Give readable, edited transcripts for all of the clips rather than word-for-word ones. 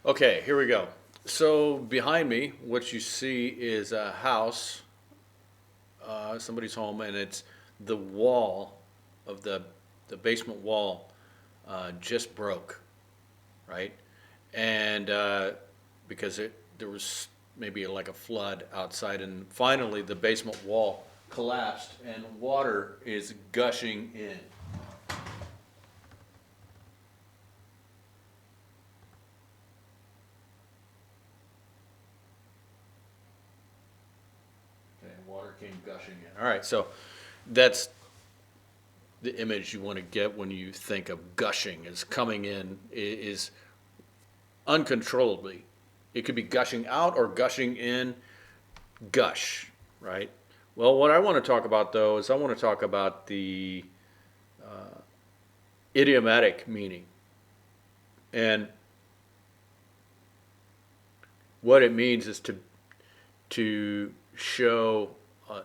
Okay, here we go. So behind me, what you see is a house, somebody's home, and it's the wall of the basement wall just broke, right? And because there was maybe like a flood outside, and finally the basement wall collapsed, and water is gushing in. Okay, water came gushing in. All right, so that's the image you want to get when you think of gushing is coming in is uncontrollably. It could be gushing out or gushing in, gush, right? Well, what I want to talk about though is I want to talk about the idiomatic meaning. And what it means is to show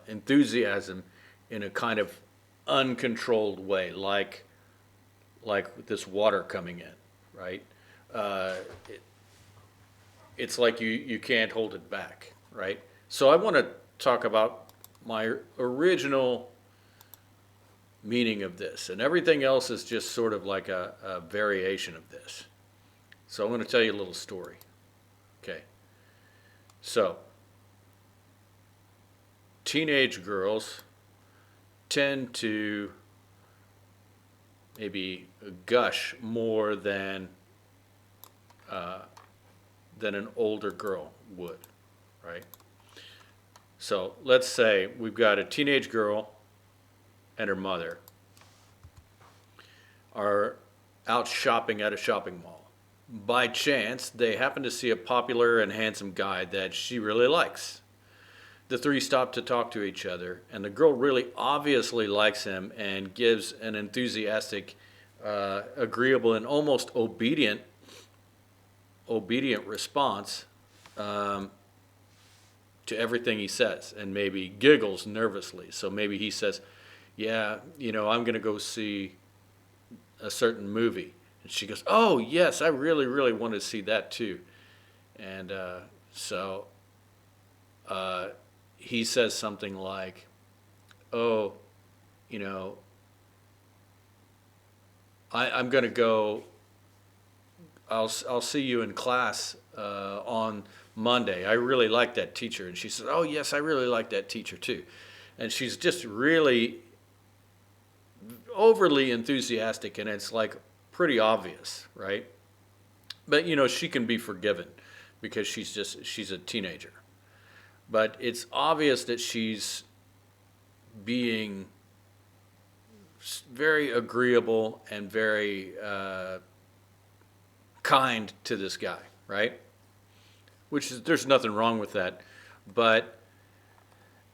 enthusiasm in a kind of uncontrolled way, like this water coming in, right? Uh, it, it's like you can't hold it back, right? So I want to talk about my original meaning of this, and everything else is just sort of like a variation of this. So I'm going to tell you a little story. Okay, so teenage girls tend to maybe gush more uh, than an older girl would, right? So let's say we've got a teenage girl and her mother are out shopping at a shopping mall. By chance, they happen to see a popular and handsome guy that she really likes. The three stop to talk to each other, and the girl really obviously likes him and gives an enthusiastic, agreeable, and almost obedient response um, to everything he says, and maybe giggles nervously. So maybe he says, "Yeah, I'm going to go see a certain movie," and she goes, "Oh yes, I really, really want to see that too." And so uh, he says something like, "Oh, you know, I'm going to go. I'll see you in class on Monday. I really like that teacher." And she says, "Oh yes, I really like that teacher too." And she's just really overly enthusiastic, and it's like pretty obvious, right? But she can be forgiven because she's a teenager. But it's obvious that she's being very agreeable and very kind to this guy, right? Which is, there's nothing wrong with that. But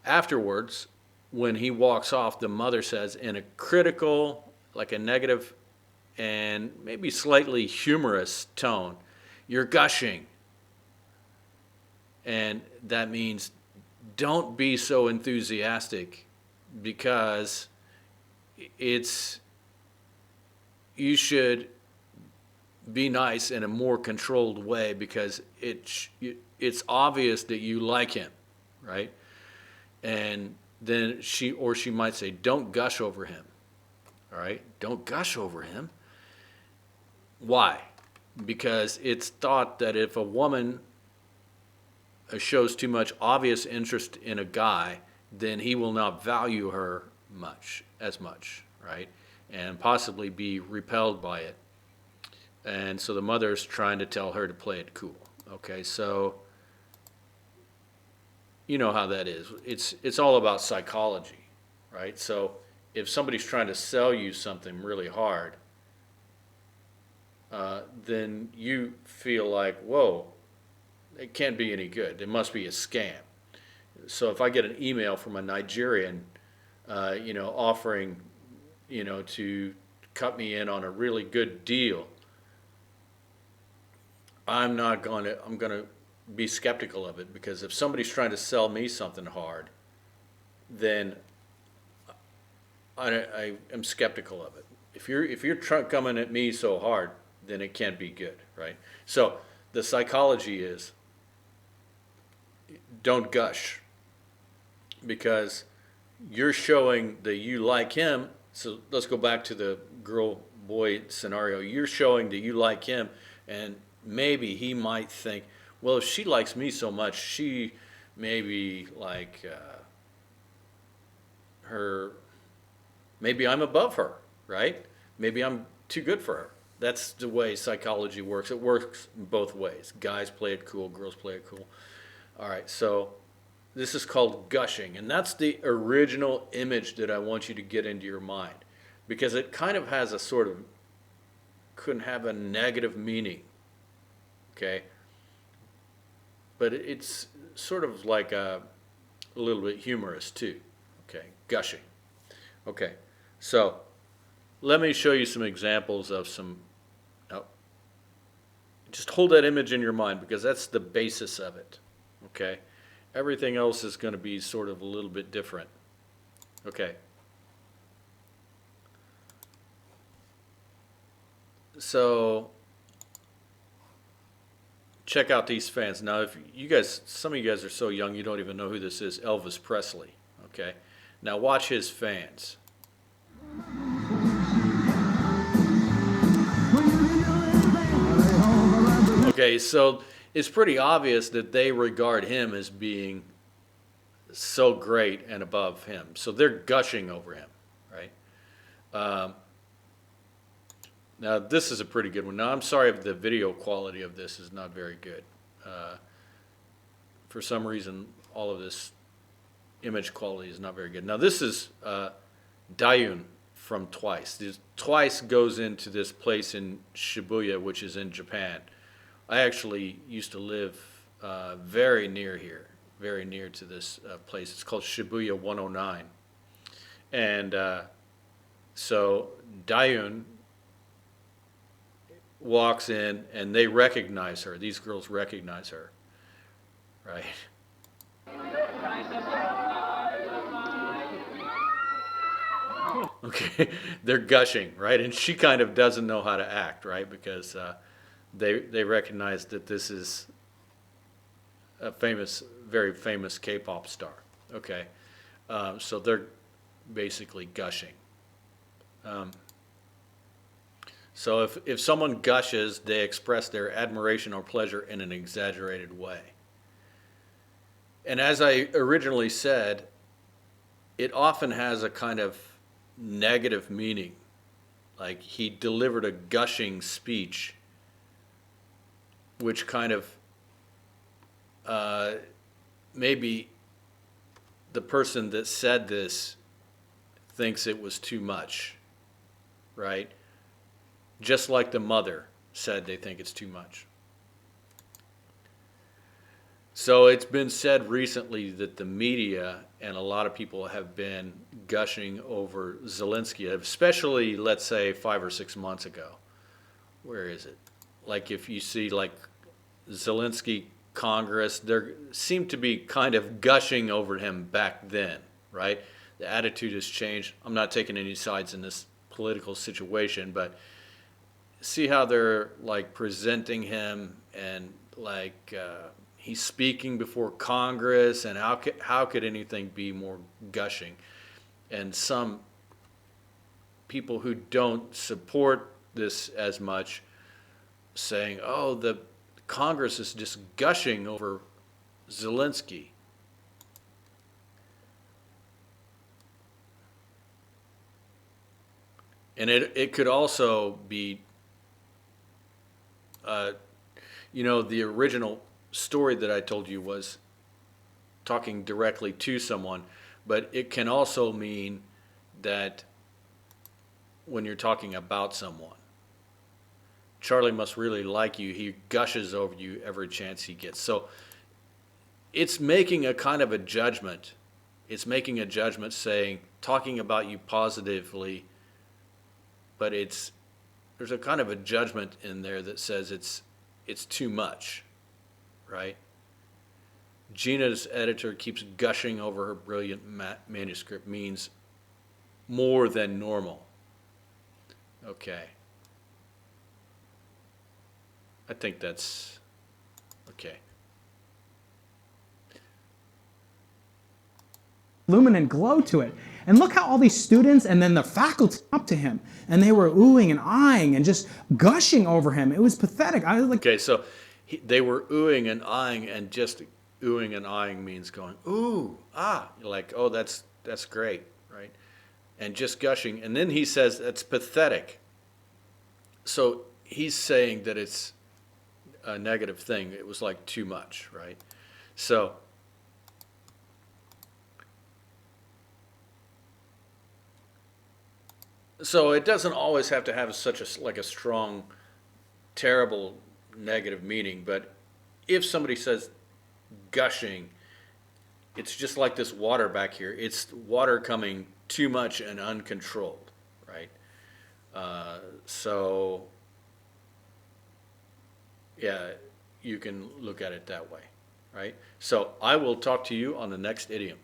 afterwards, when he walks off, the mother says in a critical, like a negative and maybe slightly humorous tone, "You're gushing." And that means don't be so enthusiastic because it's you should be nice in a more controlled way because it's obvious that you like him, right? And then she might say, "Don't gush over him." All right? Don't gush over him. Why? Because it's thought that if a woman shows too much obvious interest in a guy, then he will not value her as much, right? And possibly be repelled by it. And so the mother's trying to tell her to play it cool. Okay, so you know how that is. It's all about psychology, right? So if somebody's trying to sell you something really hard, then you feel like, whoa, it can't be any good. It must be a scam. So if I get an email from a Nigerian, offering, to cut me in on a really good deal, I'm going to be skeptical of it because if somebody's trying to sell me something hard, then I am skeptical of it. If you're coming at me so hard, then it can't be good, right? So the psychology is don't gush, because you're showing that you like him. So let's go back to the girl boy scenario. You're showing that you like him, and maybe he might think, well, if she likes me so much, she maybe like her, maybe I'm above her, right? Maybe I'm too good for her. That's the way psychology works. It works both ways. Guys play it cool, girls play it cool. All right, so this is called gushing, and that's the original image that I want you to get into your mind, because it kind of has a sort of, couldn't have a negative meaning, okay? But it's sort of like a little bit humorous too, okay? Gushing. Okay, so let me show you some examples of some, oh, just hold that image in your mind, because that's the basis of it, okay? Everything else is going to be sort of a little bit different. Okay. So check out these fans. Now, if you guys, some of you guys are so young you don't even know who this is, Elvis Presley. Okay. Now watch his fans. Okay, so it's pretty obvious that they regard him as being so great and above him. So they're gushing over him, right? Now this is a pretty good one. Now I'm sorry if the video quality of this is not very good. For some reason, all of this image quality is not very good. Now this is Dayun from TOEIC. TOEIC goes into this place in Shibuya, which is in Japan. I actually used to live very near here, very near to this place. It's called Shibuya 109. And so Dayun walks in, and they recognize her. These girls recognize her, right? Okay, they're gushing, right? And she kind of doesn't know how to act, right? Because they recognize that this is a famous, very famous K-pop star. Okay, so they're basically gushing. So if someone gushes, they express their admiration or pleasure in an exaggerated way. And as I originally said, it often has a kind of negative meaning. Like he delivered a gushing speech, which kind of maybe the person that said this thinks it was too much, right? Just like the mother said they think it's too much. So it's been said recently that the media and a lot of people have been gushing over Zelensky, especially, let's say, 5 or 6 months ago. Where is it? Like if you see like Zelensky Congress, there seemed to be kind of gushing over him back then, right? The attitude has changed. I'm not taking any sides in this political situation, but see how they're like presenting him, and like he's speaking before Congress, and how could anything be more gushing? And some people who don't support this as much saying, oh, the Congress is just gushing over Zelensky. And it could also be, the original story that I told you was talking directly to someone, but it can also mean that when you're talking about someone, Charlie must really like you. He gushes over you every chance he gets. So it's making a kind of a judgment. It's making a judgment saying, talking about you positively, but there's a kind of a judgment in there that says it's too much, right? Gina's editor keeps gushing over her brilliant manuscript means more than normal. Okay. I think that's Okay. Luminant glow to it. And look how all these students and then the faculty up to him, and they were oohing and eyeing and just gushing over him. It was pathetic. I was like, Okay, so they were oohing and eyeing, and just oohing and eyeing means going, ooh, ah, you're like, oh, that's great, right? And just gushing. And then he says that's pathetic. So he's saying that it's a negative thing. It was like too much, right? So it doesn't always have to have such a strong, terrible negative meaning, but if somebody says gushing, it's just like this water back here. It's water coming too much and uncontrolled, right? So yeah, you can look at it that way, right? So I will talk to you on the next idiom.